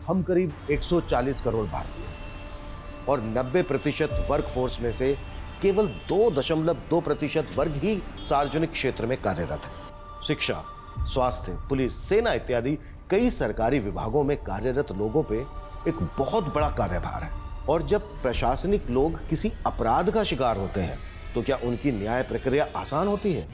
हम करीब 140 करोड़ भारतीय और 90% वर्कफोर्स में से केवल 2.2% वर्ग ही सार्वजनिक क्षेत्र में कार्यरत है। शिक्षा, स्वास्थ्य, पुलिस, सेना इत्यादि कई सरकारी विभागों में कार्यरत लोगों पे एक बहुत बड़ा कार्यभार है। और जब प्रशासनिक लोग किसी अपराध का शिकार होते हैं तो क्या उनकी न्याय प्रक्रिया आसान होती है?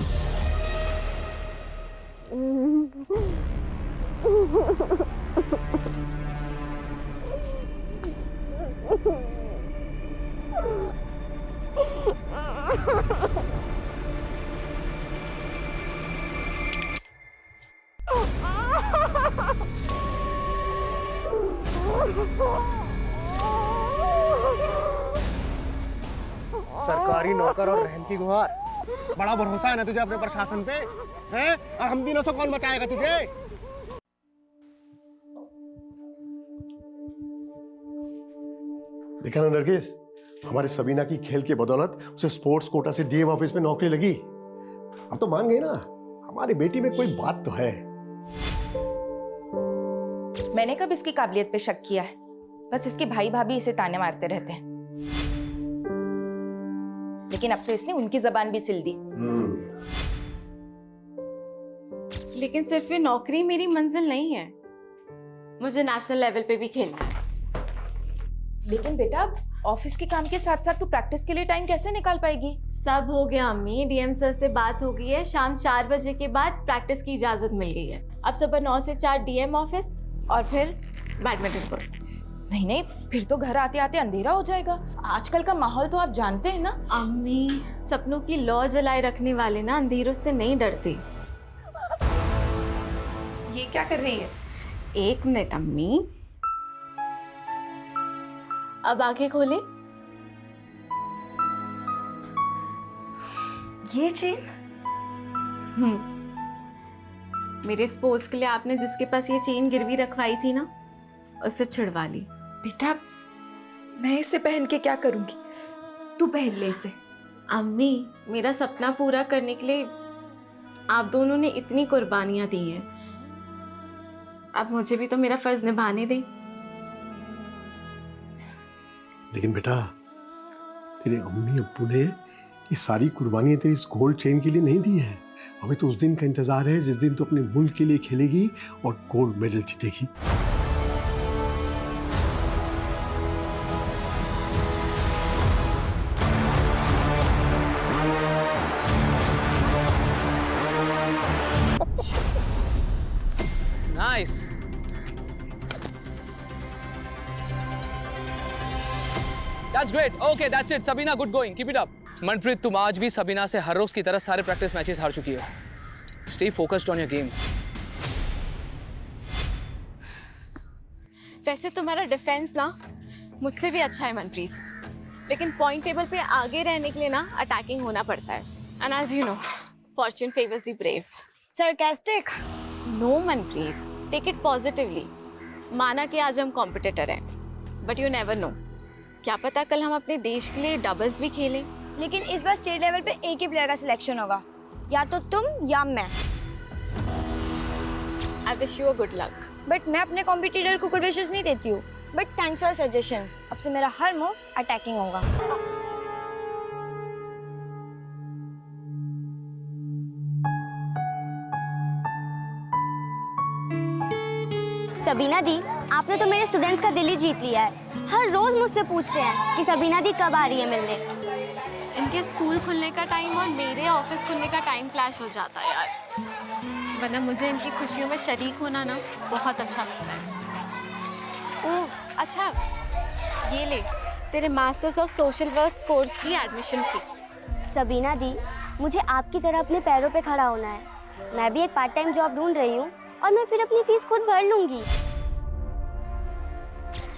सरकारी नौकर और रहन की गुहार। बड़ा भरोसा है ना तुझे अपने प्रशासन पे, हैं? और हम दिनों से कौन बचाएगा तुझे? देखा ना नरगिस, हमारे सबीना की खेल के बदौलत उसे स्पोर्ट्स कोटा से डीएम ऑफिस में नौकरी लगी। अब तो मान गई ना, हमारी बेटी में कोई बात तो है। मैंने कब इसकी काबिलियत पे शक किया है? बस इसके भाई भाभी इसे ताने मारते रहते हैं, लेकिन अब तो इसने उनकी जबान भी सिल दी। लेकिन सिर्फ ये नौकरी मेरी मंजिल नहीं है, मुझे नेशनल लेवल पे भी खेलना है। लेकिन बेटा, ऑफिस के काम के साथ साथ तू प्रैक्टिस के लिए टाइम कैसे निकाल पाएगी? सब हो गया अम्मी, डीएम सर से बात हो गई है, शाम 4 बजे के बाद प्रैक्टिस की इजाजत मिल गई है। अब सुबह 9 से 4 डीएम ऑफिस और फिर बैडमिंटन कोर्ट। नहीं नहीं, फिर तो घर आते आते अंधेरा हो जाएगा। आजकल का माहौल तो आप जानते हैं ना। अम्मी, सपनों की लौ जलाए रखने वाले ना अंधेरों से नहीं डरते। ये क्या कर रही है? 1 मिनट अम्मी, अब आंखें खोले। ये चेन? मेरे स्पोर्ट्स के लिए आपने जिसके पास ये चेन गिरवी रखवाई थी ना, उससे छुड़वा ली। बेटा, मैं इसे पहन के क्या करूंगी? तू पहन ले इसे। अम्मी, मेरा सपना पूरा करने के लिए आप दोनों ने इतनी कुर्बानियां दी हैं, अब मुझे भी तो मेरा फर्ज निभाने दें। लेकिन बेटा, तेरे अम्मी अब्बू ने ये सारी कुर्बानियां तेरी इस गोल्ड चेन के लिए नहीं दी है। हमें तो उस दिन का इंतजार है जिस दिन तू अपने मुल्क के लिए खेलेगी और गोल्ड मेडल जीतेगी। Nice. That's great. Okay, that's it. Sabina, good going. Keep it up. Manpreet, तुम आज भी सबीना से हर रोज की तरह सारे प्रैक्टिस मैचेस हार चुकी हो। Stay focused on your game. वैसे तुम्हारा डिफेंस ना मुझसे भी अच्छा है मनप्रीत, लेकिन पॉइंट टेबल पे आगे रहने के लिए ना अटैकिंग होना पड़ता है। And as you know, fortune favours the brave. Sarcastic? No Manpreet, take it positively. माना कि आज हम कॉम्पिटिटर हैं, बट यू नेवर नो, क्या पता कल हम अपने देश के लिए डबल्स भी खेलें। लेकिन इस बार स्टेट लेवल पे एक ही प्लेयर का सिलेक्शन होगा, या तो तुम या मैं। I wish you a good luck. But मैं अपने कॉम्पिटिटर को गुड विशेस नहीं देती हूँ। But thanks for suggestion. अब से मेरा हर मूव अटैकिंग होगा। सबीना दी, आपने तो मेरे स्टूडेंट्स का दिल ही जीत लिया है। हर रोज मुझसे पूछते हैं कि सबीना दी कब आ रही है मिलने। इनके स्कूल खुलने का टाइम और मेरे ऑफिस खुलने का टाइम क्लैश हो जाता है यार, वरना मुझे इनकी खुशियों में शरीक होना ना बहुत अच्छा लगता है। ओह अच्छा, ये ले तेरे masters of social work course की एडमिशन फी। सबीना दी, मुझे आपकी तरह अपने पैरों पे खड़ा होना है। मैं भी एक पार्ट टाइम जॉब ढूंढ रही हूँ और मैं फिर अपनी फीस खुद भर लूंगी।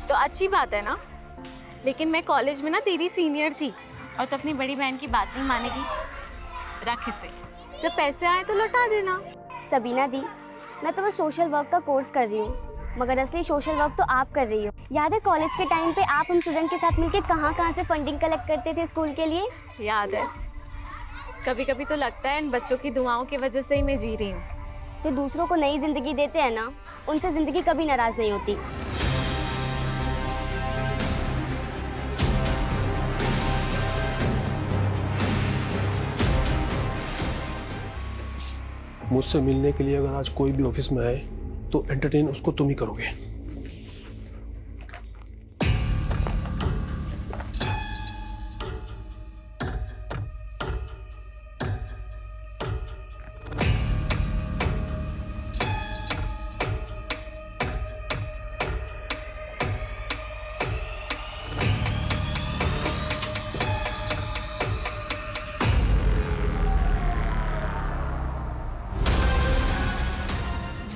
तो अच्छी बात है ना, लेकिन मैं कॉलेज में ना तेरी सीनियर थी और तो अपनी बड़ी बहन की बात नहीं मानेगी। रख इसे, जब पैसे आए तो लौटा देना। सबीना दी, मैं तो बस सोशल वर्क का कोर्स कर रही हूँ, मगर असली सोशल वर्क तो आप कर रही हो। याद है कॉलेज के टाइम पे आप हम स्टूडेंट के साथ मिलकर कहाँ से फंडिंग कलेक्ट करते थे स्कूल के लिए? याद है। कभी कभी तो लगता है इन बच्चों की दुआओं की वजह से ही मैं जी रही हूँ। जो दूसरों को नई जिंदगी देते हैं ना, उनसे जिंदगी कभी नाराज नहीं होती। मुझसे मिलने के लिए अगर आज कोई भी ऑफिस में आए तो एंटरटेन उसको तुम ही करोगे।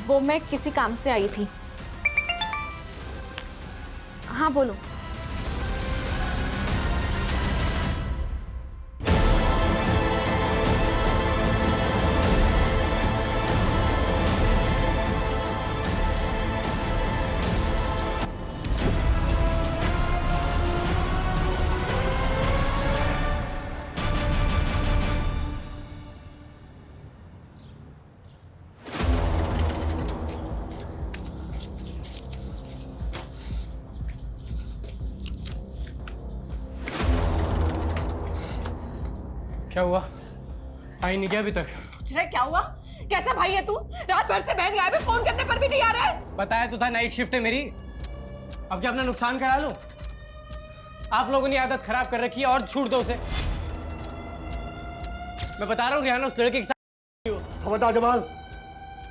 वो मैं किसी काम से आई थी। हाँ बोलो। क्या हुआ? आई नहीं क्या अभी तक? पूछ रहे क्या हुआ? कैसा भाई है तू? रात भर से बहन गायब है, फोन करने पर भी नहीं आ रहा है। बताया तो था नाइट शिफ्ट है मेरी। अब क्या अपना नुकसान करा लूं? आप लोगों ने आदत खराब कर रखी है और छूट दो उसे। मैं बता रहा हूँ रिहाना उस लड़के के साथ। खबरदार जमाल,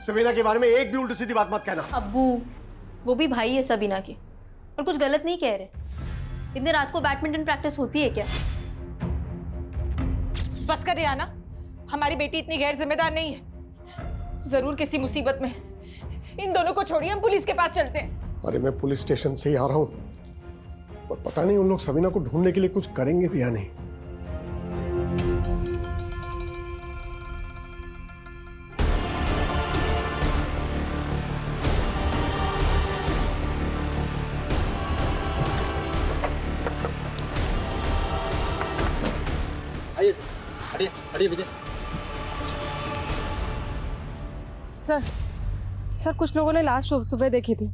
सबीना के बारे में एक भी उल्टी सीधी बात मत कहना। अब्बू, वो भी भाई है सबीना के और कुछ गलत नहीं कह रहे। इतने रात को बैडमिंटन प्रैक्टिस होती है क्या? बस कर रिहाना, हमारी बेटी इतनी गैर जिम्मेदार नहीं है। जरूर किसी मुसीबत में। इन दोनों को छोड़िए, हम पुलिस के पास चलते हैं। अरे मैं पुलिस स्टेशन से ही आ रहा हूँ और पता नहीं उन लोग सबीना को ढूंढने के लिए कुछ करेंगे भी या नहीं। विजय। सर कुछ लोगों ने लाश सुबह देखी थी।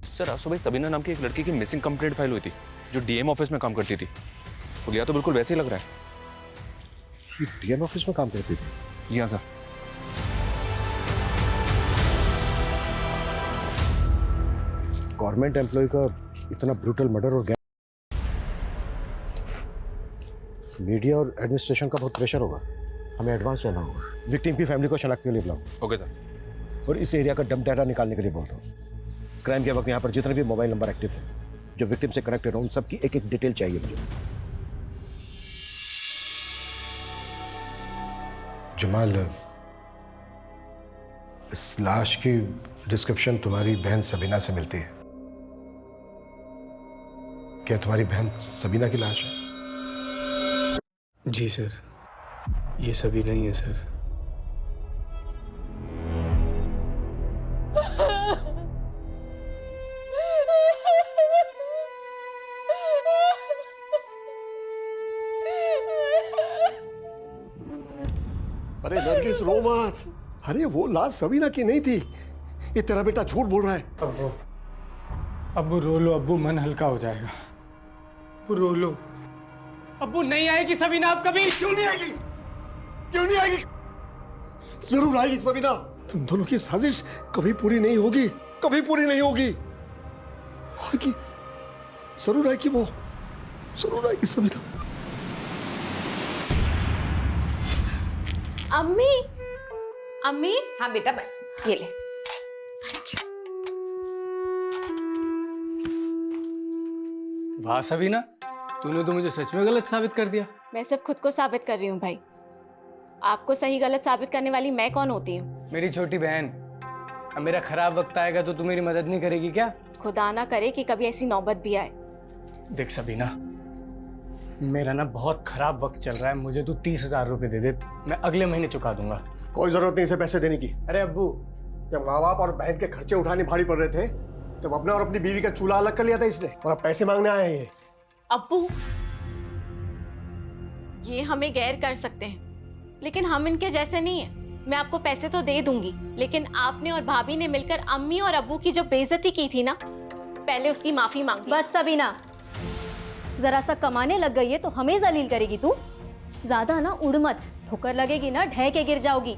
सर आज सुबह सबीना नाम की एक लड़की की मिसिंग कंप्लेंट फाइल हुई थी जो डीएम ऑफिस में काम करती थी। हुलिया तो बिल्कुल वैसे ही लग रहा है। डीएम ऑफिस में काम करती थी? जी हाँ सर। गवर्नमेंट एम्प्लॉय का इतना ब्रूटल मर्डर और मीडिया और एडमिनिस्ट्रेशन का बहुत प्रेशर होगा। हमें एडवांस रहना होगा। विक्टिम की फैमिली को शनाख्त के लिए बुलाओ। Okay sir. और इस एरिया का डंप डाटा निकालने के लिए बोल दो। क्राइम के वक्त यहाँ पर जितने भी मोबाइल नंबर एक्टिव हैं जो विक्टिम से कनेक्टेड हो, उन सबकी एक एक डिटेल चाहिए मुझे। जमाल, इस लाश की डिस्क्रिप्शन तुम्हारी बहन सबीना से मिलती है। क्या तुम्हारी बहन सबीना की लाश है? जी सर, ये सभी नहीं है सर। अरे नरगिस, रो मत। अरे वो लाश सबीना की नहीं थी। ये तेरा बेटा झूठ बोल रहा है। अब्बू रो लो अब्बू, मन हल्का हो जाएगा। अब्बू रो लो। अब्बू नहीं आएगी सबीना अब कभी। क्यों नहीं आएगी? क्यों नहीं आएगी? जरूर आएगी सबीना। तुम दोनों की साजिश कभी पूरी नहीं होगी, कभी पूरी नहीं होगी। आएगी, जरूर आएगी, वो जरूर आएगी सबीना। अम्मी, अम्मी। हाँ बेटा, बस ये ले। वाह सबीना, तूने तो मुझे सच में गलत साबित कर दिया। मैं सिर्फ खुद को साबित कर रही हूँ भाई। आपको सही गलत साबित करने वाली मैं कौन होती हूँ? मेरी छोटी बहन। अब मेरा खराब वक्त आएगा तो तू मेरी मदद नहीं करेगी क्या? खुदा ना करे कि कभी ऐसी नौबत भी आए। देख सबीना, मेरा ना बहुत खराब वक्त चल रहा है। मुझे तू 30,000 रुपए दे दे, मैं अगले महीने चुका दूंगा। कोई जरूरत नहीं इसे पैसे देने की। अरे अब्बू, जब माँ बाप और बहन के खर्चे उठाने भारी पड़ रहे थे तब अपना और अपनी बीवी का चूल्हा अलग कर लिया था इसने, और अब पैसे मांगने आए हैं ये। अब्बू, ये हमें गैर कर सकते हैं लेकिन हम इनके जैसे नहीं हैं। मैं आपको पैसे तो दे दूंगी, लेकिन आपने और भाभी ने मिलकर अम्मी और अब्बू की जो बेइज्जती की थी ना, पहले उसकी माफी मांगी। बस सबीना, जरा सा कमाने लग गई है तो हमें जलील करेगी तू। ज्यादा ना उड़ मत, ठोकर लगेगी ना ढह के गिर जाओगी।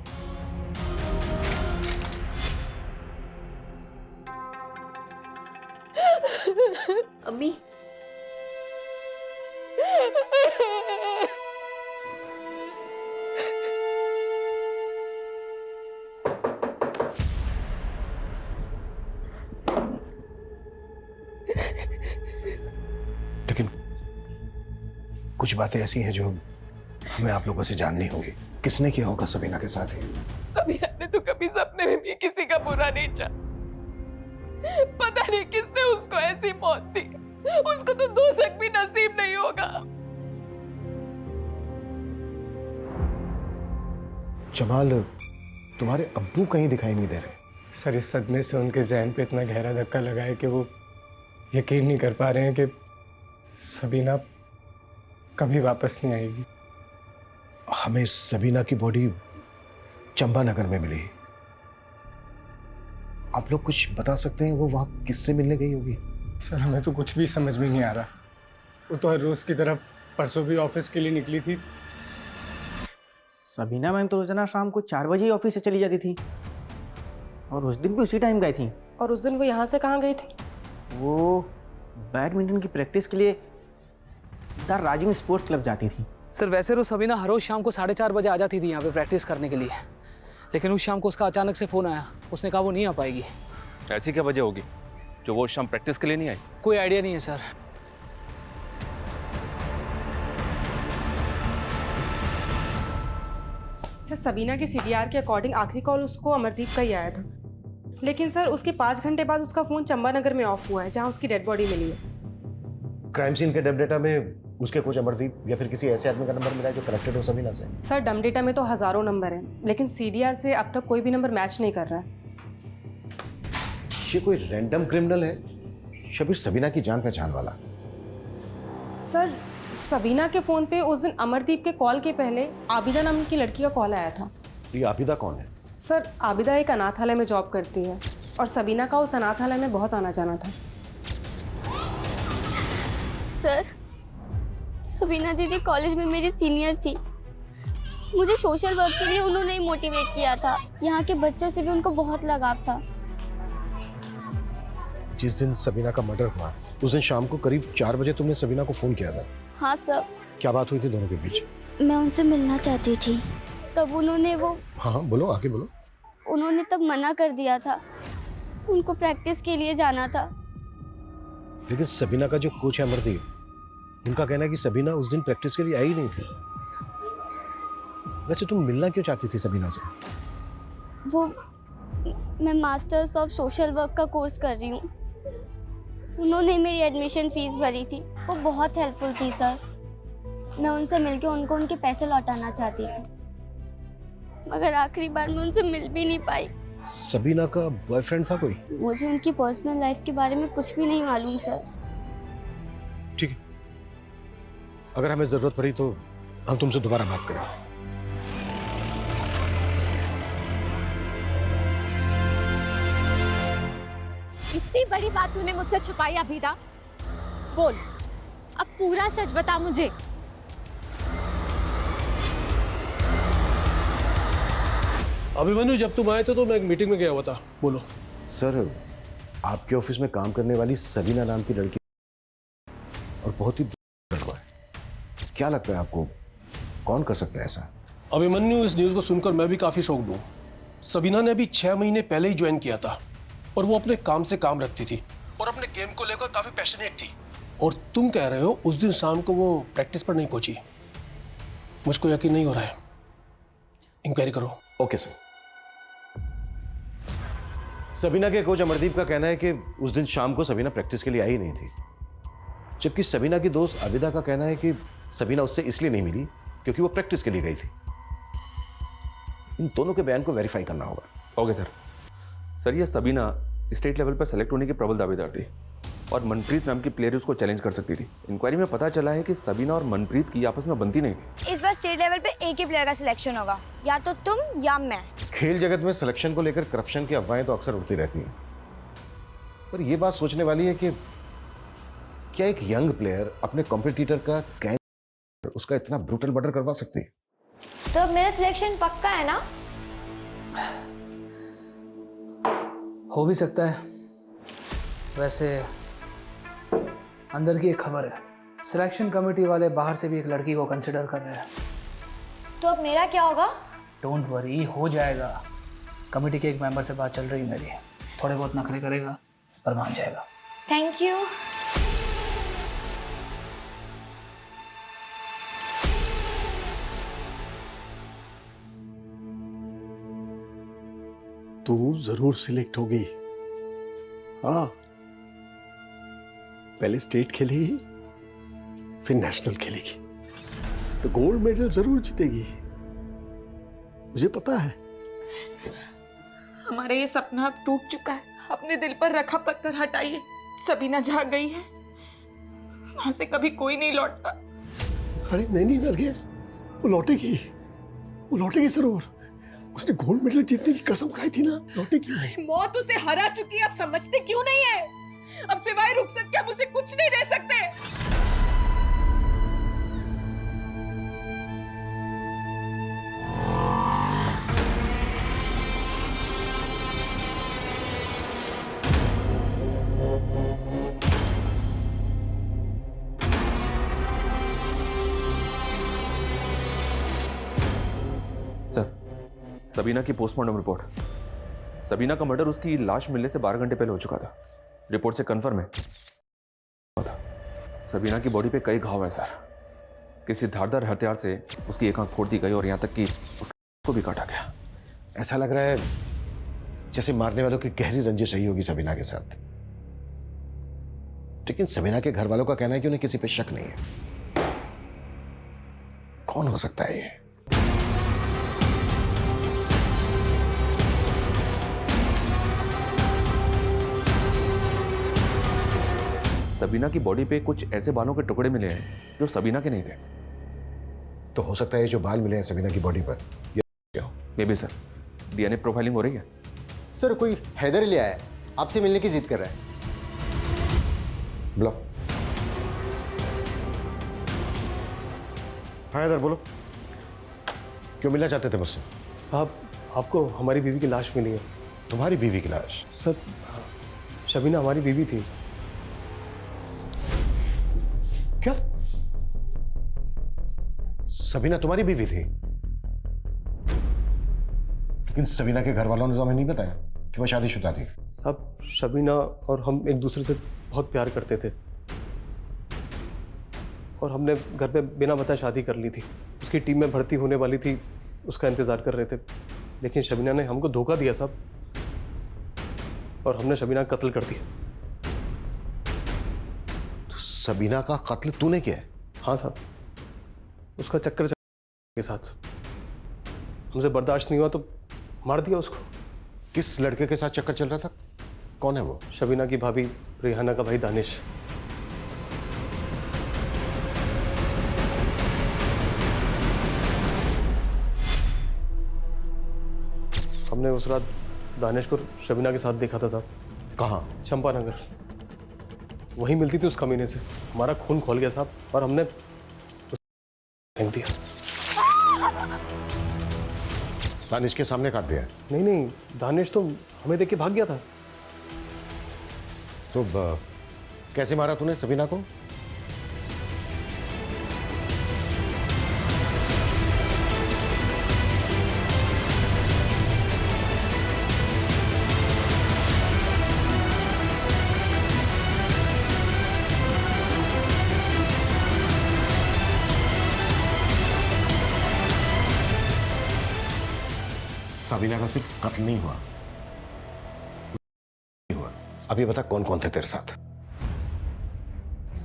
लेकिन कुछ बातें ऐसी हैं जो हमें आप लोगों से जाननी होगी। किसने किया होगा सबीना के साथ ही? सबीना ने तो कभी सपने में भी किसी का बुरा नहीं चाहा। पता नहीं किसने उसको ऐसी मौत दी। उसको तो दोज़ख भी नसीब नहीं होगा। जमाल, तुम्हारे अब्बू कहीं दिखाई नहीं दे रहे। सर इस सदमे से उनके जहन पे इतना गहरा धक्का लगा है कि वो यकीन नहीं कर पा रहे हैं कि सबीना कभी वापस नहीं आएगी। हमें सबीना की बॉडी चंपानगर में मिली। आप लोग कुछ बता सकते हैं वो वहां किससे मिलने गई होगी? सर हमें तो कुछ भी समझ में नहीं आ रहा। वो तो हर रोज की तरह परसों भी ऑफिस के लिए निकली थी। सबीना मैम तो रोजाना शाम को 4 बजे ही ऑफिस से चली जाती थी और उस दिन भी उसी टाइम गई थी। और उस दिन वो यहाँ से कहाँ गई थी? वो बैडमिंटन की प्रैक्टिस के लिए द राजिंग स्पोर्ट्स क्लब जाती थी। सर वैसे तो सबीना हर रोज शाम को 4:30 बजे आ जाती थी यहाँ पे प्रैक्टिस करने के लिए, लेकिन उस शाम को उसका अचानक से फ़ोन आया। उसने कहा वो नहीं आ पाएगी। ऐसी क्या वजह होगी जो वो शाम प्रैक्टिस के लिए नहीं आई? कोई आइडिया नहीं है सर। सर सबीना के सीडीआर के अकॉर्डिंग आखिरी कॉल उसको अमरदीप का ही आया था, लेकिन सर उसके 5 घंटे बाद उसका फ़ोन चंपानगर में ऑफ हुआ है जहाँ उसकी डेड बॉडी मिली है। क्राइम सीन के डब डेटा में उसके कुछ अमरदीप या फिर किसी ऐसे आदमी का नंबर मिला है जो कनेक्टेड हो सबीना से? सर डम डेटा में तो हज़ारों नंबर हैं, लेकिन सीडीआर से अब तक कोई भी नंबर मैच नहीं कर रहा है। ये कोई रैंडम क्रिमिनल है, शबीर सबीना की जान पहचान वाला? सर सबीना के फ़ोन पे उस दिन अमरदीप के कॉल के पहले आबिदा नाम की लड़की का कॉल आया था। ये आबिदा कौन है? सर आबिदा एक अनाथालय में जॉब करती है और सबीना का उस अनाथालय में बहुत आना जाना था। सर सबीना दीदी कॉलेज में मेरी सीनियर थी। मुझे सोशल वर्क के लिए उन्होंने ही मोटिवेट किया था। यहाँ के बच्चों से भी उनको बहुत लगाव था। जिस दिन सबीना का मर्डर हुआ उस दिन शाम को करीब 4 बजे तुमने सबीना को फोन किया था? हाँ सर। क्या बात हुई थी दोनों के बीच? मैं उनसे मिलना चाहती थी, तब उन्होंने हाँ बोलो, आगे बोलो। उन्होंने तब मना कर दिया था। उनको प्रैक्टिस के लिए जाना था। लेकिन सबीना का जो कोच है अमरदीप, उनका कहना है कि सबीना उस दिन प्रैक्टिस के लिए आई नहीं थी। वैसे तुम मिलना क्यों चाहती थी सबीना से? मैं मास्टर्स ऑफ सोशल वर्क का कोर्स कर रही हूँ। उन्होंने मेरी एडमिशन फीस भरी थी। वो बहुत हेल्पफुल थी सर। मैं उनसे मिलके उनको उनके पैसे लौटाना चाहती थी, मगर आखिरी बार मैं उनसे मिल भी नहीं पाई। सबीना का बॉयफ्रेंड था कोई? मुझे उनकी पर्सनल लाइफ के बारे में कुछ भी नहीं मालूम सर। ठीक है, अगर हमें जरूरत पड़ी तो हम तुमसे दोबारा बात करें। इतनी बड़ी बात तूने मुझसे छुपाई अभिदा। बोल, अब पूरा सच बता मुझे। अभिमन्यु जब तुम आए थे तो मैं एक मीटिंग में गया हुआ था। बोलो। सर आपके ऑफिस में काम करने वाली सबीना नाम की लड़की और बहुत ही हुआ है। क्या लगता है आपको कौन कर सकता है ऐसा? अभिमन्यु इस न्यूज़ को सुनकर मैं भी काफ़ी शॉक्ड हूँ। सबीना ने अभी 6 महीने पहले ही ज्वाइन किया था और वो अपने काम से काम रखती थी और अपने गेम को लेकर काफ़ी पैशनेट थी। और तुम कह रहे हो उस दिन शाम को वो प्रैक्टिस पर नहीं पहुंची। मुझको यकीन नहीं हो रहा है। इंक्वायरी करो। Okay sir. सबीना के कोच अमरदीप का कहना है कि उस दिन शाम को सबीना प्रैक्टिस के लिए आई नहीं थी, जबकि सबीना की दोस्त आबिदा का कहना है कि सबीना उससे इसलिए नहीं मिली क्योंकि वो प्रैक्टिस के लिए गई थी। इन दोनों के बयान को वेरीफाई करना होगा। ओके सर, ये सबीना स्टेट लेवल पर सेलेक्ट होने की प्रबल दावेदार थी और मनप्रीत नाम की प्लेयर उसको चैलेंज कर सकती थी। इंक्वायरी में पता चला है कि सबीना और मनप्रीत की आपस में बनती नहीं थी। इस बार स्टेट लेवल पे एक ही प्लेयर का सिलेक्शन होगा, या तो तुम या मैं। खेल जगत में सिलेक्शन को लेकर करप्शन की अफवाहें तो अक्सर उड़ती रहती हैं, पर यह बात सोचने वाली है कि क्या एक यंग प्लेयर अपने कॉम्पिटिटर का गैंग उसका इतना ब्रूटल मर्डर करवा सकती है? तो मेरा सिलेक्शन पक्का है ना? हो भी सकता है। वैसे अंदर की एक खबर है, सिलेक्शन कमेटी वाले बाहर से भी एक लड़की को कंसिडर कर रहे हैं। तो अब मेरा क्या होगा? डोंट वरी, हो जाएगा। कमेटी के एक मेंबर से बात चल रही है मेरी, थोड़े बहुत नखरे करेगा पर मान जाएगा। Thank you. तू जरूर सिलेक्ट होगी। हाँ, पहले स्टेट खेलेगी, फिर नेशनल खेलेगी, तो गोल्ड मेडल जरूर जीतेगी, मुझे पता है। हमारा ये सपना अब टूट चुका है। अपने दिल पर रखा पत्थर हटाइए। सबीना जहाँ गई है वहां से कभी कोई नहीं लौटता। अरे नहीं नरगिस, वो लौटेगी जरूर। उसने गोल्ड मेडल जीतने की कसम खाई थी ना, लौटेगी। मौत उसे हरा चुकी है, अब समझते क्यों नहीं है? अब सिवाय रुखसत के हम उसे कुछ नहीं दे सकते। सबीना की पोस्टमार्टम रिपोर्ट। सबीना का मर्डर उसकी लाश मिलने से 12 घंटे पहले हो चुका था। रिपोर्ट से कंफर्म है। सबीना की बॉडी पे कई घाव है सर। किसी धारदार हथियार से उसकी एक आंख फोड़ दी गई और यहां तक कि उसको भी काटा गया। ऐसा लग रहा है जैसे मारने वालों की गहरी रंजिश रही होगी सबीना के साथ। लेकिन सबीना के घर वालों का कहना है कि उन्हें किसी पे शक नहीं है। कौन हो सकता है ये? सबीना की बॉडी पे कुछ ऐसे बालों के टुकड़े मिले हैं जो सबीना के नहीं थे। तो हो सकता है जो बाल मिले हैं सबीना की बॉडी पर ये may be sir. DNA profiling हो रही है सर। कोई हैदर लिया है, आपसे मिलने की जिद कर रहा है। बुलाओ। हाँ इधर बोलो, क्यों मिलना चाहते थे मुझसे? साहब, आपको हमारी बीवी की लाश मिली है। तुम्हारी बीवी की लाश? सर, शबीना हमारी बीवी थी। क्या? सबीना तुम्हारी बीवी थी? लेकिन सबीना के घर वालों ने तो हमें नहीं बताया कि वो शादीशुदा थी। साहब, शबीना और हम एक दूसरे से बहुत प्यार करते थे और हमने घर पे बिना बताए शादी कर ली थी। उसकी टीम में भर्ती होने वाली थी, उसका इंतज़ार कर रहे थे, लेकिन शबीना ने हमको धोखा दिया साहब, और हमने शबीना का कत्ल कर दिया। तो सबीना का कत्ल तूने किया है? हाँ साहब, उसका चक्कर के साथ हमसे बर्दाश्त नहीं हुआ तो मार दिया उसको। किस लड़के के साथ चक्कर चल रहा था? कौन है वो? शबीना की भाभी रेहाना का भाई दानिश। हमने उस रात दानिश को शबीना के साथ देखा था साहब। कहाँ? चंपानगर। वहीं मिलती थी उस कमीने से। हमारा खून खोल गया साहब और हमने फेंक दिया। दानिश के सामने काट दिया? नहीं, दानिश तो हमें देख के भाग गया था। तो कैसे मारा तूने सबीना को? सबीना का सिर्फ कत्ल नहीं हुआ। अभी बता कौन कौन थे तेरे साथ?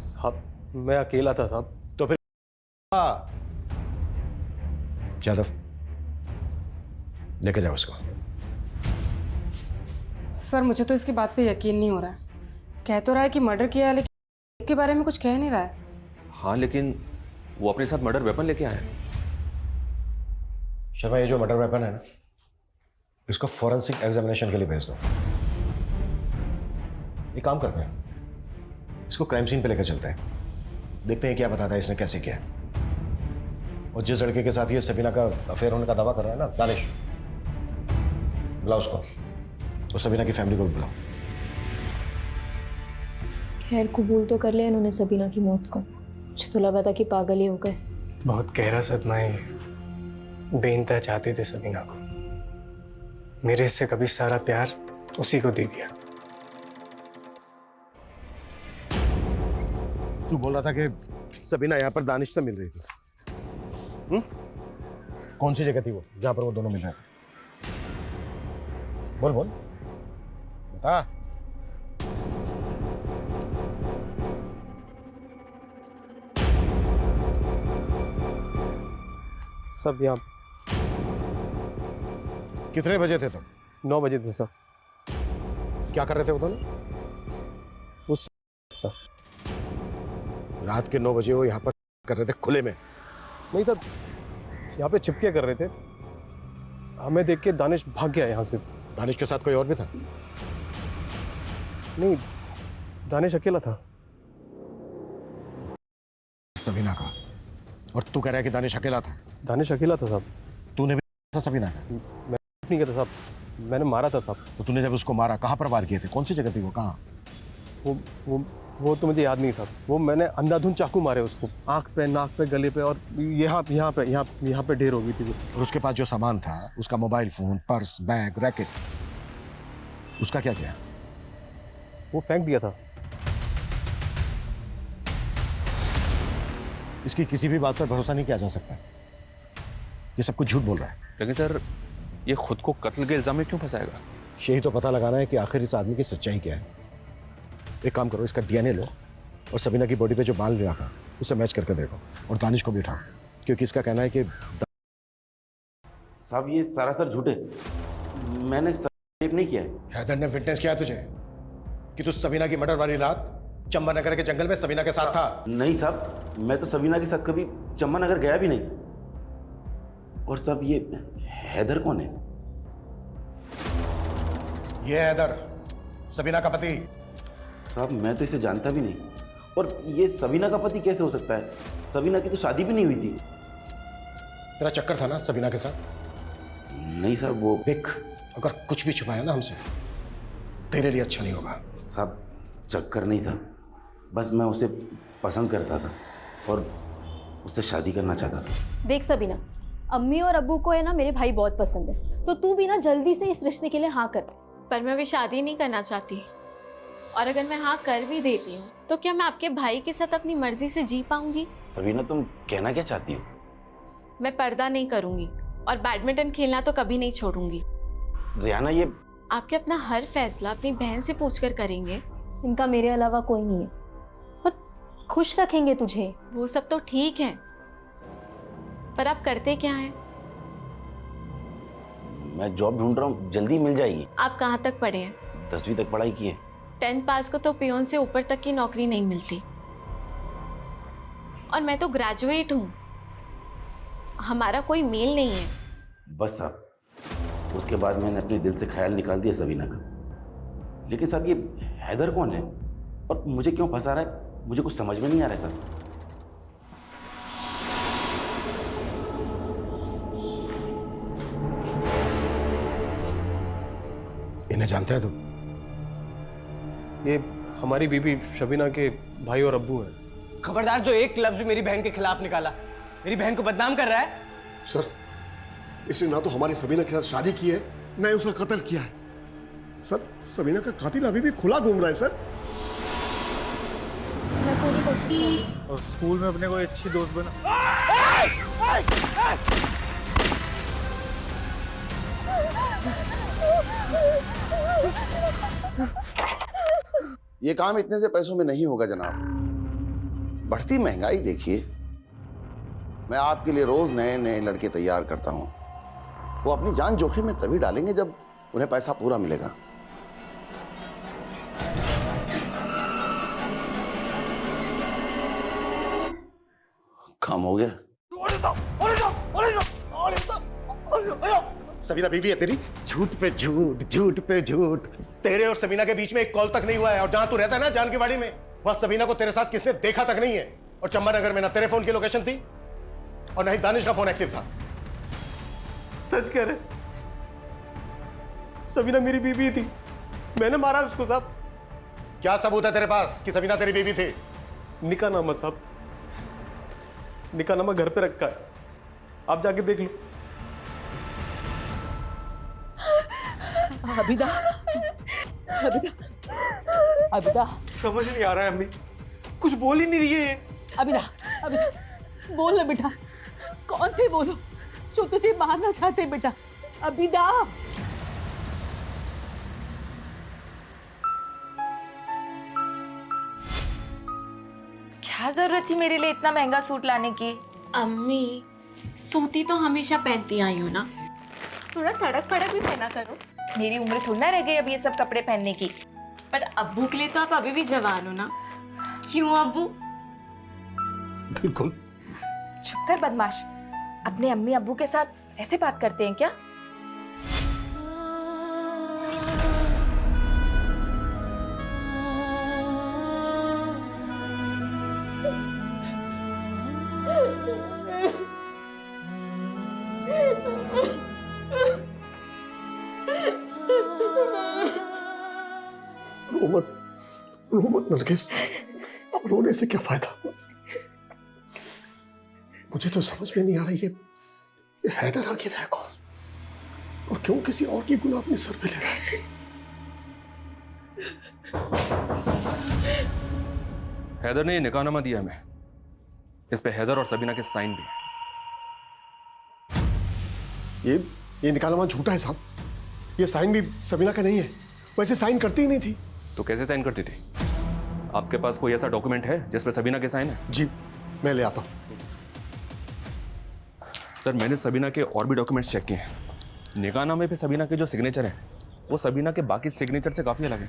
साहब, मैं अकेला था साहब। तो फिर यादव लेके जाओ इसको। सर मुझे तो इसकी बात पे यकीन नहीं हो रहा है। कह तो रहा है कि मर्डर किया है, लेकिन इसके बारे में कुछ कह नहीं रहा है। हाँ, लेकिन वो अपने साथ मर्डर वेपन लेके आया है। शर्मा, ये जो मर्डर वेपन है ना, इसको फॉरेंसिक एग्जामिनेशन के लिए भेज दो। एक काम करते हैं, इसको क्राइम सीन पे लेकर चलते हैं, देखते हैं क्या बताता है इसने कैसे किया। और जिस लड़के के साथ ये सबीना का अफेयर होने का दावा कर रहा है ना, दानिश, बुलाओ उसको। और सबीना की फैमिली को भी बुलाओ। खैर कबूल तो कर लिया इन्होंने सबीना की मौत को, मुझे तो लगा था कि पागल ही हो गए। बहुत गहरा सदमा है, बेइंतहा चाहते थे सबीना को। मेरे हिस्से कभी सारा प्यार उसी को दे दिया। तू बोल रहा था कि सबीना यहाँ पर दानिश से मिल रही थी। कौन सी जगह थी वो जहाँ पर वो दोनों मिल रहे थे? बोल बोल बता। सब यहाँ कितने बजे थे तब? 9 बजे थे सर। क्या कर रहे थे वो दोनों? उस सर रात के 9 बजे वो यहाँ पर कर रहे थे खुले में? नहीं सर, यहाँ पे छिपके कर रहे थे। हमें देख के दानिश भाग गया यहाँ से। दानिश के साथ कोई और भी था? नहीं, दानिश अकेला था। सबीना का। और तू कह रहा है कि दानिश अकेला था? दानिश अकेला था साहब। तूने भी था सबीना का? मैं नहीं कहता साहब, मैंने मारा था साहब। तो तूने जब उसको मारा कहाँ पर वार किए थे? कौन सी जगह थी वो? कहाँ? वो तो मुझे याद नहीं साहब। वो मैंने अंधाधुंध चाकू मारे उसको, आंख पे, नाक पे, गले पे, और यहाँ पे ढेर हो गई थी वो। और उसके पास जो सामान था, उसका mobile phone, purse, bag, racket, उसका क्या किया? वो फेंक दिया था। इसकी किसी भी बात पर भरोसा नहीं किया जा सकता। ये सब कुछ झूठ बोल रहा है। लेकिन सर, ये खुद को कत्ल के इल्जाम में क्यों फंसाएगा? यही तो पता लगाना है कि आखिर इस आदमी की सच्चाई क्या है। एक काम करो, इसका डीएनए लो और सबीना की बॉडी पे जो बाल मिला था उससे मैच करके देखो, और दानिश को भी उठाओ, क्योंकि इसका कहना है कि साहब ये सरासर झूठे। मैंने रेप नहीं किया है। हैदर ने विटनेस किया तुझे कि तू सबीना की मर्डर वाली रात चंबा नगर के जंगल में सबीना के साथ था? नहीं साहब, मैं तो सबीना के साथ कभी चंबा नगर गया भी नहीं। और साहब ये हैदर कौन है? ये हैदर, सबीना का पति। साहब मैं तो इसे जानता भी नहीं। और ये सबीना का पति कैसे हो सकता है? सबीना की तो शादी भी नहीं हुई थी। तेरा चक्कर था ना सबीना के साथ? नहीं साहब, वो देख, अगर कुछ भी छुपाया ना हमसे, तेरे लिए अच्छा नहीं होगा। साहब चक्कर नहीं था, बस मैं उसे पसंद करता था और उससे शादी करना चाहता था। देख सबीना, अम्मी और अब्बू को है ना मेरे भाई बहुत पसंद है, तो तू भी ना जल्दी से इस रिश्ते के लिए हाँ कर। पर मैं भी शादी नहीं करना चाहती, और अगर मैं हाँ कर भी देती हूँ तो क्या मैं आपके भाई के साथ अपनी मर्जी से जी पाऊंगी? सबीना तुम कहना क्या चाहती हो? मैं पर्दा नहीं करूंगी और बैडमिंटन खेलना तो कभी नहीं छोड़ूंगी। रियाना, ये आपके अपना हर फैसला अपनी बहन से पूछकर करेंगे। इनका मेरे अलावा कोई नहीं है और खुश रखेंगे तुझे। वो सब तो ठीक है, पर आप करते क्या हैं? मैं जॉब ढूंढ रहा हूँ, जल्दी मिल जाएगी। आप कहाँ तक पढ़े हैं? 10वीं तक पढ़ाई की है। 10th पास को तो पियोन से ऊपर तक की नौकरी नहीं मिलती, और मैं तो ग्रेजुएट हूँ। हमारा कोई मेल नहीं है। बस साहब, उसके बाद मैंने अपने दिल से ख्याल निकाल दिया सबीना का। लेकिन साहब ये हैदर कौन है और मुझे क्यों फंसा रहा है? मुझे कुछ समझ में नहीं आ रहा है साहब। इन्हें जानते हैं तुम? ये हमारी बीबी शबीना के भाई और अब्बू हैं। खबरदार, जो एक लफ्ज मेरी बहन के खिलाफ निकाला, मेरी बहन को बदनाम कर रहा है। सर, इसने ना तो हमारी सबीना के साथ शादी की है, ना ही उसका कत्ल किया है। सर, सबीना का कातिल अभी भी खुला घूम रहा है सर। मैं पूरी कोशिश करूंगी। और स्कूल में अपने कोई अच्छी दोस्त बना। ये काम इतने से पैसों में नहीं होगा जनाब। बढ़ती महंगाई देखिए। मैं आपके लिए रोज नए नए लड़के तैयार करता हूं। वो अपनी जान जोखिम में तभी डालेंगे जब उन्हें पैसा पूरा मिलेगा। काम हो गया। सबीना बीवी है तेरी? झूठ पे झूठ, झूठ पे झूठ। तेरे और सबीना के बीच में एक कॉल तक नहीं हुआ है, और जहां तू रहता है ना जानकीवाड़ी में, वहां सबीना को तेरे साथ किसने देखा तक नहीं है। और चंबा नगर में ना तेरे फोन की लोकेशन थी और ना ही दानिश का फोन एक्टिव था। सच कह रहे, सबीना मेरी बीवी थी, मैंने मारा उसको साहब। क्या सबूत है तेरे पास कि सबीना तेरी बीवी थी? निकाहनामा साहब, निकाहनामा घर पे रखा है, आप जाके देख लो। अबिदा, अबिदा, अबिदा, समझ नहीं आ रहा है अम्मी, कुछ बोल ही नहीं रही है ये। अबिदा, अबिदा, बोल ना बेटा, कौन थे बोलो जो तुझे मारना चाहते बेटा? अबिदा, क्या जरूरत थी मेरे लिए इतना महंगा सूट लाने की? अम्मी, सूती तो हमेशा पहनती आई हूँ ना, थोड़ा तड़क फड़क भी पहना करो। मेरी उम्र थोड़ी ना रह गई अब ये सब कपड़े पहनने की। पर अब्बू के लिए तो आप अभी भी जवान हो ना, क्यों अब्बू? बिल्कुल। चुप कर बदमाश, अपने अम्मी अब्बू के साथ ऐसे बात करते हैं क्या? रो मत नरगिस, रोने से क्या फायदा? मुझे तो समझ में नहीं आ रही है ये हैदर आखिर है कौन और क्यों किसी और की गुनाह अपने सर पे ले रहा है? हैदर ने ये निकाहनामा दिया हमें, इस पे हैदर और सबीना के साइन भी हैं। ये निकाहनामा झूठा है साहब, ये साइन भी सबीना का नहीं है, वैसे साइन करती ही नहीं थी। तो कैसे साइन करती थी? आपके पास कोई ऐसा डॉक्यूमेंट है जिस पे सबीना के साइन है? जी मैं ले आता हूं। सर मैंने सबीना के और भी डॉक्यूमेंट्स चेक किए हैं, निकाहनामे पे सबीना के जो सिग्नेचर है वो सबीना के बाकी सिग्नेचर से काफ़ी अलग है,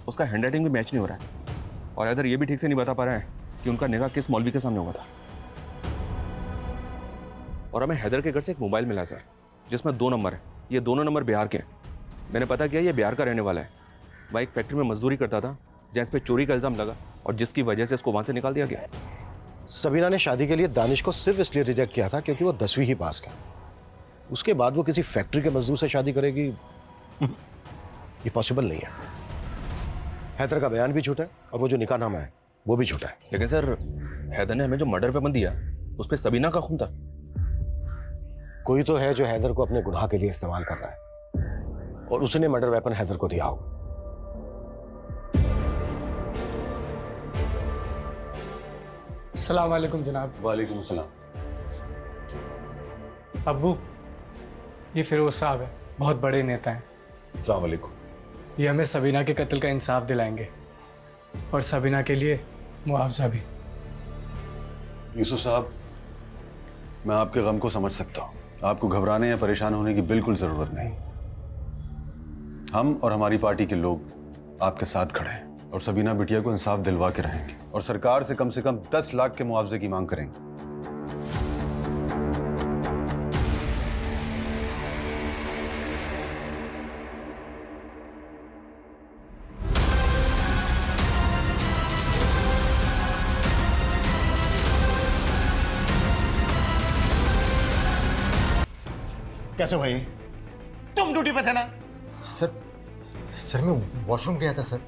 उसका हैंडराइटिंग भी मैच नहीं हो रहा है, और हैदर ये भी ठीक से नहीं बता पा रहा है कि उनका निकाह किस मौलवी के सामने हुआ था। और हमें हैदर के घर से एक मोबाइल मिला सर जिसमें 2 नंबर है, ये दोनों नंबर बिहार के हैं। मैंने पता किया ये बिहार का रहने वाला है, वह एक फैक्ट्री में मजदूरी करता था जहाँ इस पे चोरी का इल्ज़ाम लगा और जिसकी वजह से इसको वहाँ से निकाल दिया गया। सबीना ने शादी के लिए दानिश को सिर्फ इसलिए रिजेक्ट किया था क्योंकि वो 10वीं ही पास था। उसके बाद वो किसी फैक्ट्री के मजदूर से शादी करेगी, ये पॉसिबल नहीं है। हैदर का बयान भी झूठा है और वो जो निकाहनामा है वो भी झूठा है। लेकिन सर हैदर ने हमें जो मर्डर वेपन दिया उस पर सबीना का खून था। कोई तो है जो हैदर को अपने गुनाह के लिए इस्तेमाल कर रहा है और उसने मर्डर वेपन हैदर को दिया होगा। अस्सलाम वालेकुम जनाब। वालेकुम सलाम। अब्बू, ये फिरोज साहब है, बहुत बड़े नेता हैं। अस्सलाम वालेकुम। ये हमें सबीना के कत्ल का इंसाफ दिलाएंगे और सबीना के लिए मुआवजा भी। यूसुफ साहब, मैं आपके गम को समझ सकता हूँ, आपको घबराने या परेशान होने की बिल्कुल ज़रूरत नहीं। हम और हमारी पार्टी के लोग आपके साथ खड़े हैं और सबीना बिटिया को इंसाफ दिलवा के रहेंगे और सरकार से कम 10 लाख के मुआवजे की मांग करेंगे। कैसे भाई? तुम ड्यूटी पे थे ना? सर मैं वॉशरूम गया था सर।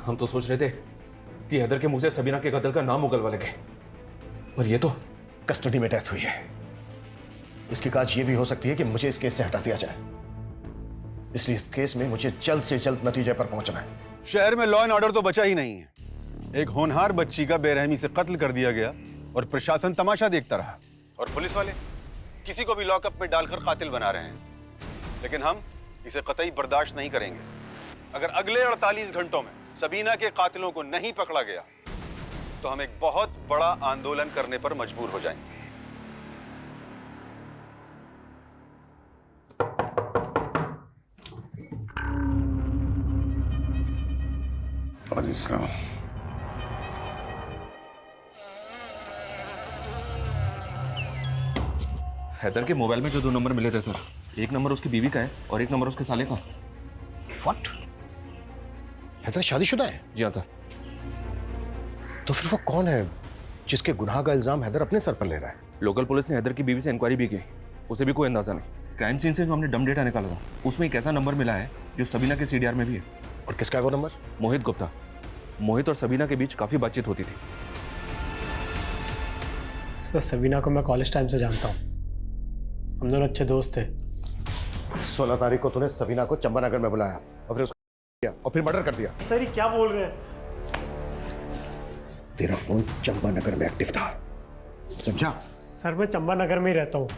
हम तो सोच रहे थे कि हैदर के मुंह से सबीना के कत्ल का नाम उगलवा लगे, पर ये तो कस्टडी में डेथ हुई है। इसकी काज ये भी हो सकती है कि मुझे इस केस से हटा दिया जाए, इसलिए इस केस में मुझे जल्द से जल्द नतीजे पर पहुंचना है। शहर में लॉ एंड ऑर्डर तो बचा ही नहीं है। एक होनहार बच्ची का बेरहमी से कत्ल कर दिया गया और प्रशासन तमाशा देखता रहा, और पुलिस वाले किसी को भी लॉकअप में डालकर कातिल बना रहे हैं। लेकिन हम इसे कतई बर्दाश्त नहीं करेंगे। अगर अगले 48 घंटों में सबीना के कातिलों को नहीं पकड़ा गया तो हम एक बहुत बड़ा आंदोलन करने पर मजबूर हो जाएंगे। हैदर के मोबाइल में जो 2 नंबर मिले थे सर, एक नंबर उसकी बीवी का है और एक नंबर उसके साले का। व्हाट? हैदर शादीशुदा है? जी हाँ सर। तो फिर वो कौन है जिसके गुनाह का इल्जाम हैदर अपने सर पर ले रहा है? लोकल पुलिस ने हैदर की बीवी से इंक्वायरी भी की, उसे भी कोई अंदाजा नहीं। क्राइम सीन से जो हमने डम डेटा निकाला था उसमें एक ऐसा नंबर मिला है जो सबीना के CDR में भी है। और किसका है वो नंबर? मोहित गुप्ता। मोहित और सबीना के बीच काफी बातचीत होती थी। सर सबीना को मैं कॉलेज टाइम से जानता हूँ, हम दोनों अच्छे दोस्त थे। 16 तारीख को तूने सबीना को चंपानगर में बुलाया और फिर उसको किया और फिर मर्डर कर दिया। सर ये क्या बोल रहे हैं? तेरा फोन चंपानगर में एक्टिव था, समझा? सर मैं चंपानगर में ही रहता हूँ।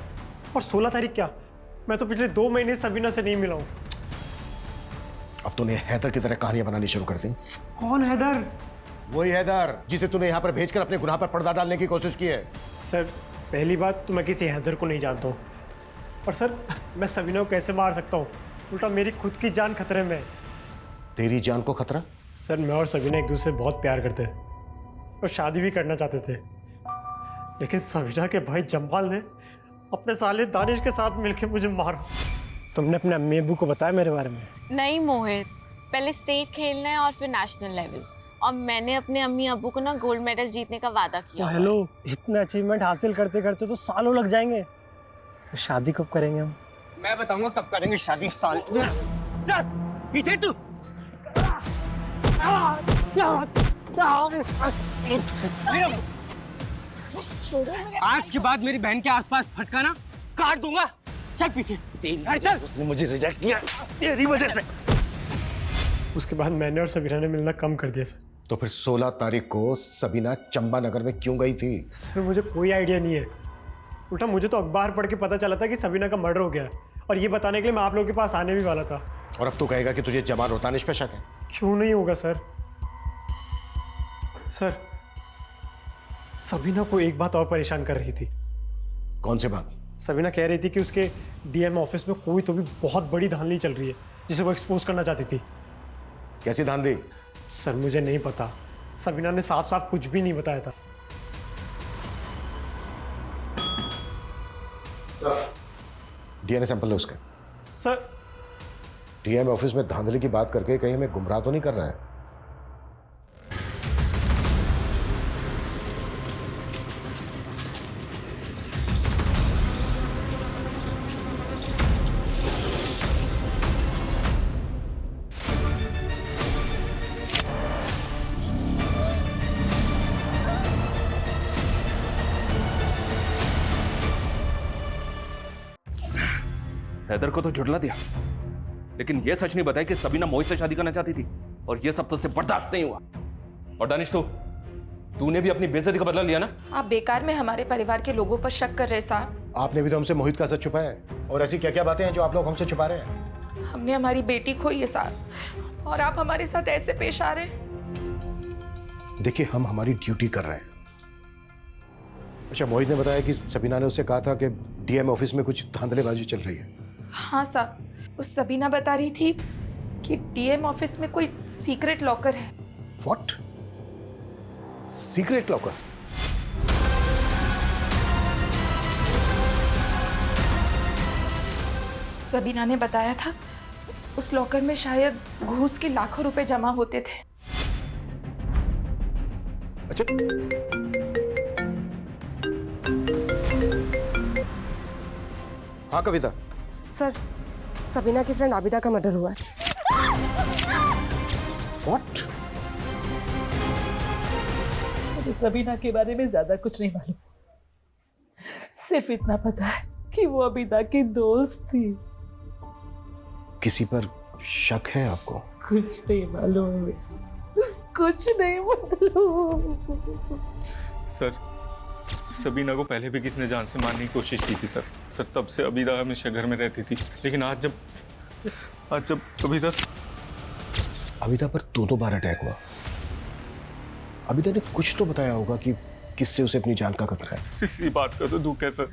और 16 तारीख क्या, मैं तो पिछले 2 महीने सबीना से नहीं मिला हूँ। अब तूने हैदर की तरह कहानियां बनानी शुरू कर दी। कौन हैदर? वही हैदर जिसे तूने यहाँ पर भेजकर अपने गुनाह पर पर्दा डालने की कोशिश की है। सर पहली बात तो मैं किसी हैदर को नहीं जानता हूँ, और सर मैं सबीना को कैसे मार सकता हूँ? उल्टा मेरी खुद की जान खतरे में है। तेरी जान को खतरा? सर मैं और सबीना एक दूसरे से बहुत प्यार करते थे और शादी भी करना चाहते थे, लेकिन सबीना के भाई जमाल ने अपने साले दानिश के साथ मिलकर मुझे मारा। तुमने अपने अम्मी अब्बू को बताया मेरे बारे में? नहीं मोहित, पहले स्टेट खेलना है और फिर नेशनल लेवल, और मैंने अपने अम्मी अब्बू को ना गोल्ड मेडल जीतने का वादा किया। हेलो, इतने अचीवमेंट हासिल करते करते तो सालों लग जाएंगे, तो शादी कब करेंगे हम? मैं बताऊंगा कब करेंगे शादी। साल पीछे तू। आज के बाद मेरी बहन के आसपास फटकाना काट दूंगा। चल पीछे। चल। उसने मुझे रिजेक्ट किया तेरी वजह से। उसके बाद मैंने और सबीना ने मिलना कम कर दिया सर। तो फिर 16 तारीख को सबीना चंपानगर में क्यों गई थी? सर मुझे कोई आइडिया नहीं है, उल्टा मुझे तो अखबार पढ़ के पता चला था कि सबीना का मर्डर हो गया है, और ये बताने के लिए मैं आप लोगों के पास आने भी वाला था। और अब तू कहेगा कि तुझे जमाल और दानिश पे शक है? क्यों नहीं होगा सर? सर सबीना को एक बात और परेशान कर रही थी। कौन सी बात? सबीना कह रही थी कि उसके डीएम ऑफिस में कोई तो भी बहुत बड़ी धांधली चल रही है जिसे वो एक्सपोज करना चाहती थी। कैसी धांधली? सर मुझे नहीं पता, सबीना ने साफ साफ कुछ भी नहीं बताया था। सर डीएनए सैंपल लो उसका। सर डीएम ऑफिस में धांधली की बात करके कहीं हमें गुमराह तो नहीं कर रहा है? हैदर को तो झुठला दिया, लेकिन यह सच नहीं बताया कि सबीना मोहित से शादी करना चाहती थी, और यह सब तो उससे बर्दाश्त नहीं हुआ। और दानिश तूने भी अपनी बेइज्जती का बदला लिया ना? आप बेकार में हमारे परिवार के लोगों पर शक कर रहे साहब। आपने भी तो हमसे मोहित का सच छुपाया है, और ऐसी क्या क्या बातें हैं जो आप लोग हमसे छुपा रहे हैं? हमने हमारी बेटी खोई है साहब, और आप हमारे साथ ऐसे पेश आ रहे हैं। देखिए हम हमारी ड्यूटी कर रहे हैं। अच्छा, मोहित ने बताया कि सबीना ने उससे कहा था कि डीएम ऑफिस में कुछ धांधलेबाजी चल रही है। हाँ साहब, उस सबीना बता रही थी कि डीएम ऑफिस में कोई सीक्रेट लॉकर है। व्हाट? Secret locker? सबीना ने बताया था उस लॉकर में शायद घूस के लाखों रुपए जमा होते थे। अच्छा, हाँ कविता। सर सबीना की फ्रेंड आबिदा का मर्डर हुआ है। व्हाट? मुझे सबीना के बारे में ज्यादा कुछ नहीं मालूम, सिर्फ इतना पता है कि वो आबिदा की दोस्त थी। किसी पर शक है आपको? कुछ नहीं मालूम, कुछ नहीं मालूम। सर सबीना को पहले भी किसी ने जान से मारने की कोशिश की थी सर। तब से अबिदा हमेशा घर में रहती थी, लेकिन आज जब अबिदा पर 2 बार अटैक हुआ। अबिदा ने कुछ तो बताया होगा कि किससे उसे अपनी जान का खतरा है। इसी बात का तो दुख है सर,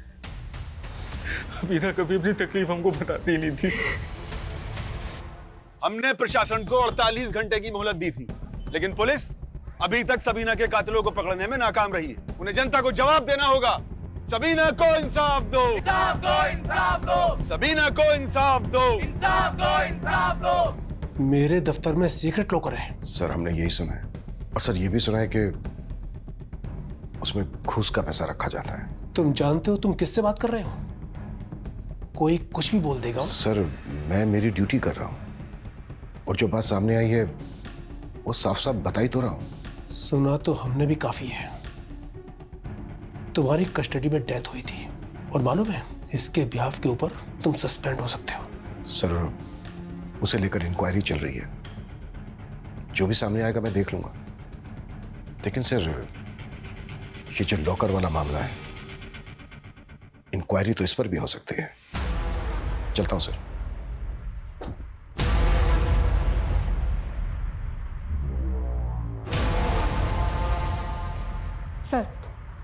अबिदा कभी अपनी तकलीफ हमको बताती नहीं थी। हमने प्रशासन को 48 घंटे की मोहलत दी थी, लेकिन पुलिस अभी तक सबीना के कातिलों को पकड़ने में नाकाम रही है। उन्हें जनता को जवाब देना होगा। सबीना को इंसाफ दो, इंसाफ दो, इंसाफ दो। सबीना को इंसाफ दो, इंसाफ दो, इंसाफ दो। मेरे दफ्तर में सीक्रेट लॉकर है। सर हमने यही सुना है, और सर ये भी सुना है कि उसमें घूस का पैसा रखा जाता है। तुम जानते हो तुम किससे बात कर रहे हो? कोई कुछ भी बोल देगा। सर मैं मेरी ड्यूटी कर रहा हूँ, और जो बात सामने आई है वो साफ साफ बता ही तो रहा हूँ। सुना तो हमने भी काफी है, तुम्हारी कस्टडी में डेथ हुई थी और मालूम है इसके ब्याह के ऊपर तुम सस्पेंड हो सकते हो। सर उसे लेकर इंक्वायरी चल रही है, जो भी सामने आएगा मैं देख लूंगा। लेकिन सर ये जो लॉकर वाला मामला है, इंक्वायरी तो इस पर भी हो सकती है। चलता हूं सर।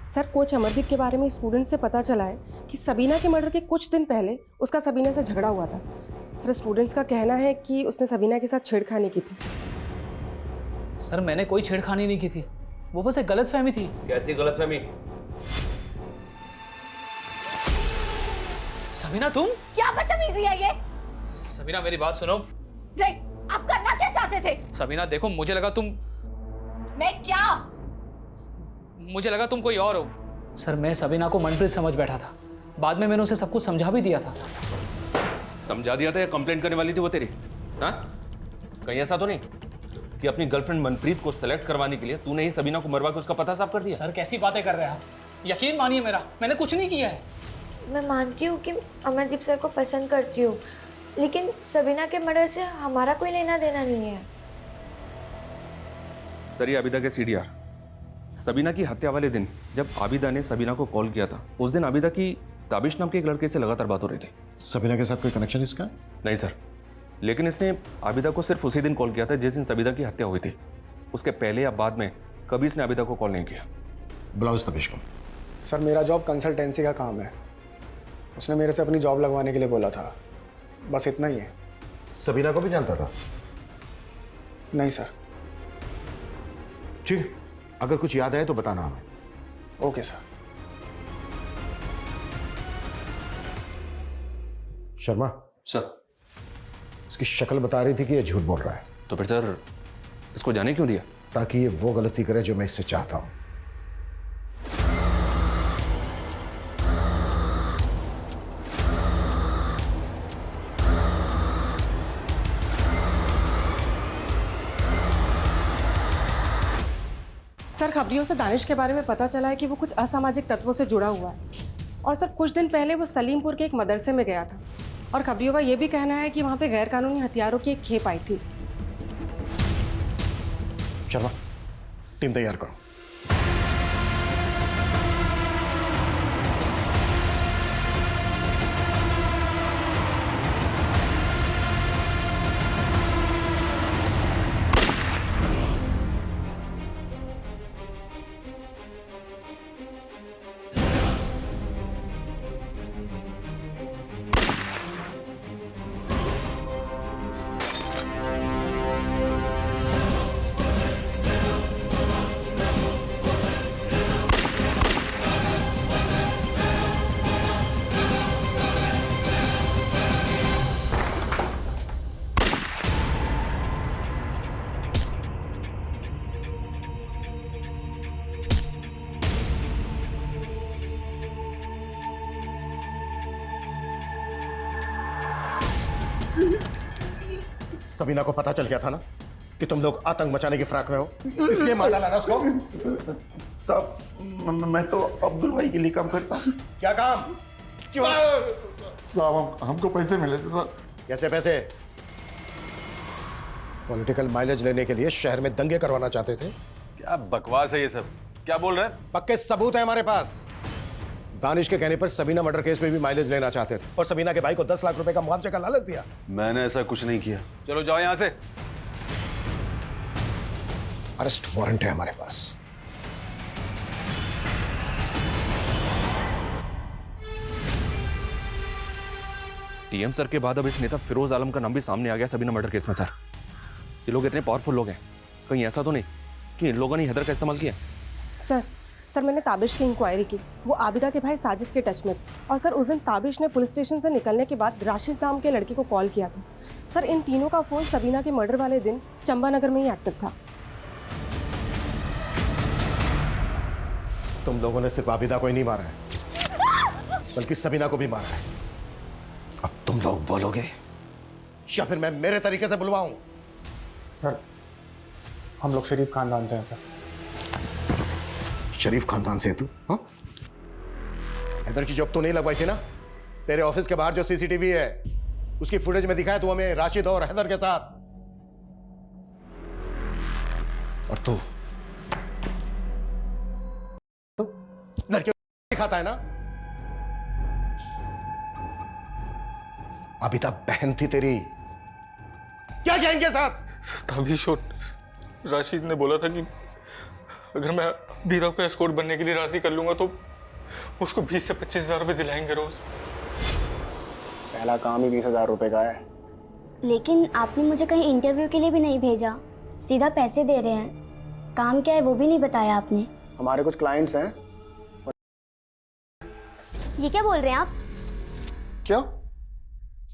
सर कोच अमरदीप के बारे में स्टूडेंट से पता चला है कि सबीना के मर्डर के कुछ दिन पहले उसका सबीना से झगड़ा हुआ था। सर स्टूडेंट्स का कहना है कि उसने सबीना के साथ छेड़खानी की थी। सर मैंने कोई छेड़खानी नहीं की थी, वो बस एक गलतफहमी थी। कैसी गलतफहमी? सबीना तुम? क्या बदतमीजी है ये? सबीना मेरी बात सुनो। आप करना क्या चाहते थे? सबीना देखो, मुझे लगा तुम कोई और हो। सर मैं सबीना को मनप्रीत समझ बैठा था, बाद में मैंने उसे सब कुछ समझा भी दिया था। समझा दिया था या कंप्लेंट करने वाली थी वो तेरी? हाँ, कहीं ऐसा तो नहीं कि अपनी गर्लफ्रेंड मनप्रीत को सेलेक्ट करवाने के लिए तूने ही सबीना को मरवा के उसका पता साफ कर दिया? सर कैसी बातें कर रहे हैं आप? यकीन मानिए मेरा, मैंने कुछ नहीं किया है। मैं मानती हूँ कि अमरदीप सर को पसंद करती हूँ, लेकिन सबीना के मर्डर से हमारा कोई लेना देना नहीं है। सर ये आबिदा के सीडीआर। सबीना की हत्या वाले दिन जब आबिदा ने सबीना को कॉल किया था, उस दिन आबिदा की ताबिश नाम के एक लड़के से लगातार बात हो रही थी। सबीना के साथ कोई कनेक्शन इसका? नहीं सर, लेकिन इसने आबिदा को सिर्फ उसी दिन कॉल किया था जिस दिन सबीना की हत्या हुई थी। उसके पहले या बाद में कभी इसने आबिदा को कॉल नहीं किया। ब्लाउज तबिश को। सर मेरा जॉब कंसल्टेंसी का काम है, उसने मेरे से अपनी जॉब लगवाने के लिए बोला था, बस इतना ही है। सबीना को भी जानता था? नहीं सर। ठीक, अगर कुछ याद आए तो बताना हमें। Okay sir. शर्मा सर, इसकी शक्ल बता रही थी कि ये झूठ बोल रहा है। तो फिर सर इसको जाने क्यों दिया? ताकि ये वो गलती करे जो मैं इससे चाहता हूं। सर खबरियों से दानिश के बारे में पता चला है कि वो कुछ असामाजिक तत्वों से जुड़ा हुआ है, और सर कुछ दिन पहले वो सलीमपुर के एक मदरसे में गया था, और खबरियों का ये भी कहना है कि वहाँ पे गैरकानूनी हथियारों की एक खेप आई थी। शर्मा, टीम तैयार करो। सबीना को पता चल गया था ना कि तुम लोग आतंक मचाने की फिराक में हो, इसलिए मार डाला ना उसको। साहब मैं तो अब्दुल भाई के लिए काम करता हूँ। क्या काम? साहब हमको पैसे मिले थे सर। कैसे पैसे? पॉलिटिकल माइलेज लेने के लिए शहर में दंगे करवाना चाहते थे। क्या बकवास है ये सब? क्या बोल रहे हैं? पक्के सबूत है हमारे पास। दानिश के कहने पर सबीना मर्डर केस में भी माइलेज लेना चाहते थे और सबीना के भाई को 10 लाख रुपए का मुआवजे का लालच दिया। मैंने ऐसा कुछ नहीं किया। चलो जाओ यहां से। अरेस्ट वारंट है हमारे पास। टीएम सर के बाद अब इस नेता फिरोज आलम का नाम भी सामने आ गया सबीना मर्डर केस में। सर ये लोग इतने पावरफुल लोग हैं, कहीं ऐसा तो नहीं कि इन लोगों ने हैदर का इस्तेमाल किया? सर मैंने ताबिश की इंक्वायरी की, वो आबिदा के भाई साजिद के टच में थे, और सर उस दिन ताबिश ने पुलिस स्टेशन से निकलने के बाद राशिद नाम के लड़के को कॉल किया था। सर इन तीनों का फोन सबीना के मर्डर वाले दिन चंबानगर में ही एक्टिव था। तुम लोगों ने सिर्फ आबिदा को ही नहीं मारा है, बल्कि सबीना को भी मारा है। अब तुम लोग बोलोगे या फिर मैं मेरे तरीके से बुलवाऊं? सर हम लोग शरीफ खानदान से हैं सर। शरीफ खानदान से है तू? हाँ? हैदर की जॉब तो नहीं लगवाई थी ना? तेरे ऑफिस के बाहर जो सीसीटीवी है उसकी फुटेज में दिखाया तू हमें राशिद और हैदर के साथ। और तू लड़के दिखाता है ना? अबिता बहन थी तेरी, क्या जाएंगे साथ? ताबिश और राशिद ने बोला था कि अगर मैं अबीदा को एस्कॉर्ट बनने के लिए राजी कर लूंगा तो उसको 20 से 25,000 रुपए दिलाएंगे रोज। पहला काम ही 20,000 रुपए का है। लेकिन आपने मुझे कहीं इंटरव्यू के लिए भी नहीं भेजा, सीधा पैसे दे रहे हैं। काम क्या है वो भी नहीं बताया आपने। हमारे कुछ क्लाइंट्स हैं। ये क्या बोल रहे हैं आप? क्यों,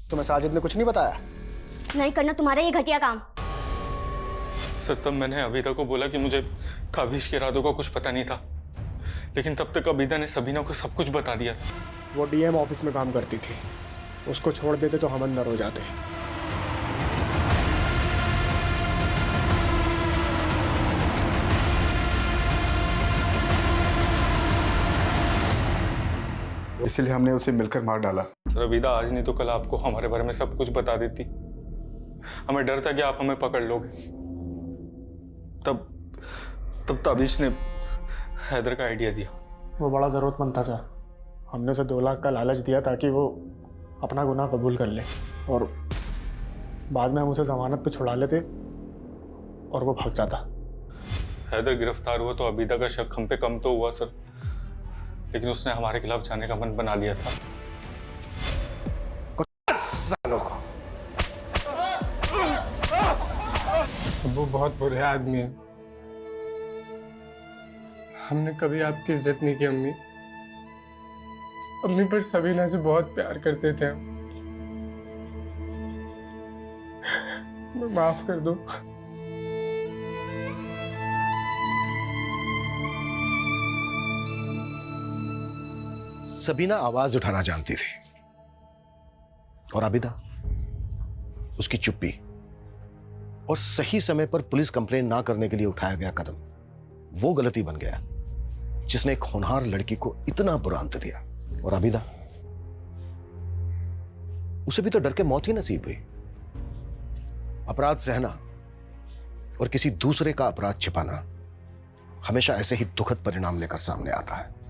तुम्हें साजिद ने कुछ नहीं बताया? नहीं करना तुम्हारा ये घटिया काम। सर तब मैंने अबीदा को बोला कि मुझे ताबिश के इरादों का कुछ पता नहीं था, लेकिन तब तक अबीदा ने सबीना को सब कुछ बता दिया था। वो डीएम ऑफिस में काम करती थी, उसको छोड़ देते तो हम अंदर हो जाते। इसलिए हमने उसे मिलकर मार डाला। सर अबीदा आज नहीं तो कल आपको हमारे बारे में सब कुछ बता देती। हमें डर था कि आप हमें पकड़ लोगे। तब ताबिश ने हैदर का आइडिया दिया। वो बड़ा ज़रूरतमंद था सर, हमने उसे 2 लाख का लालच दिया ताकि वो अपना गुनाह कबूल कर ले, और बाद में हम उसे जमानत पे छुड़ा लेते और वो भाग जाता। हैदर गिरफ्तार हुआ तो अबीदा का शक हम पे कम तो हुआ सर, लेकिन उसने हमारे खिलाफ जाने का मन बना लिया था। वो बहुत बुरे आदमी है। हमने कभी आपकी इज्जत नहीं की अम्मी। अम्मी पर सबीना से बहुत प्यार करते थे हम। माफ कर दो। सबीना आवाज उठाना जानती थी, और आबिदा उसकी चुप्पी और सही समय पर पुलिस कंप्लेंट ना करने के लिए उठाया गया कदम वो गलती बन गया जिसने एक होनहार लड़की को इतना बुरा अंत दिया। और आबिदा, उसे भी तो डर के मौत ही नसीब हुई। अपराध सहना और किसी दूसरे का अपराध छिपाना हमेशा ऐसे ही दुखद परिणाम लेकर सामने आता है।